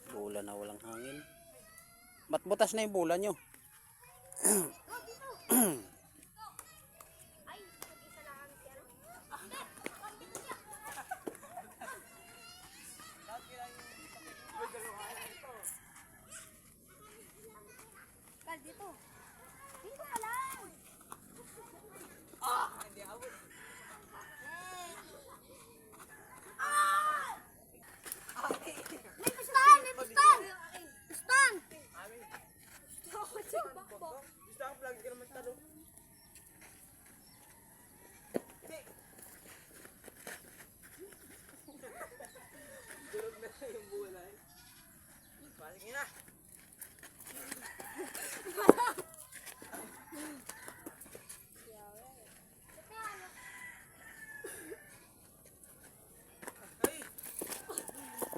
Bula na walang hangin. Ba't butas na yung bula nyo? Dito. Dito ka lang. Hindi abot. May piston! May piston! Piston! Gusto ako lagi ka naman talo. Durog na yung bulay. Sige na.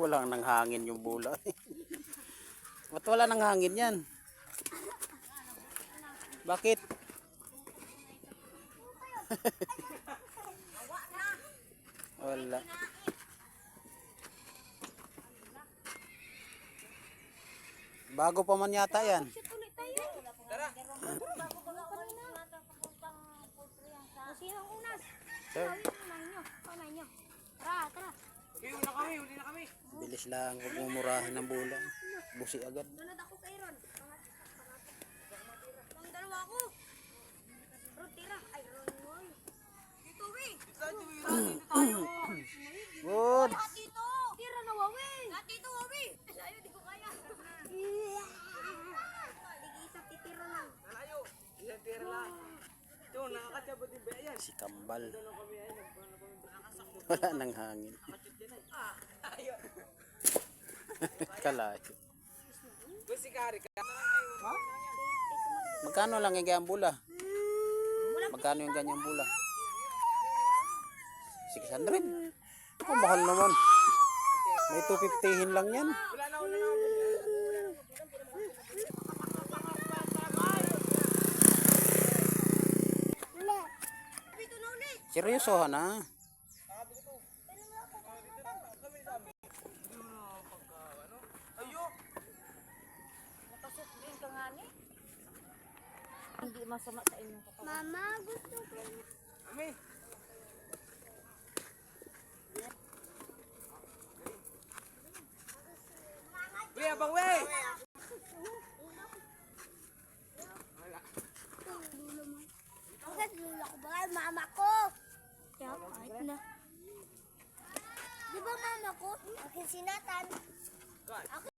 Wala nang hangin yung bula. Ba't wala nang hangin yan? Bakit? Wala. Bago pa man yata yan. Tara. Sinong unas? Sir, Panay nyo. Tara, tara. Huli na kami, huli na kami. bilis lang. Huwag mumurahin ng bula. Busi agad. Sunod ako kay Ron. Ang dalawa ko. Ron, tira. Ay, Ron, boy. Dito, we. Dito tayo. Good. Lahat dito. Tira na, wawi. Lahat dito, wawi. Layo, di ko kaya. Ligi-isang titira lang. Nalayo. Isang tira lang. Ito, nakakatsabot yung baya yan. Si Kambal. Doon kami ay nagpapakasakot. Wala nang hangin. Ayun. Kalayo. Gusto si Kari ka. Ha? Magkano lang yung ganyang bula? Magkano yung ganyang bula? 600. Oh, mahal naman. May 250 lang yan. Wala na, wala na. Dito na ulit. Seryosohan na. Ayo. Nakasukling ka nga ni. Hindi masama sa inyong katawan. Mama, gusto ko. Ami. We, abang we. Bakit lula ko ba? Mama ko. Kaya kahit na. Di ba mama ko? Akin sinatan.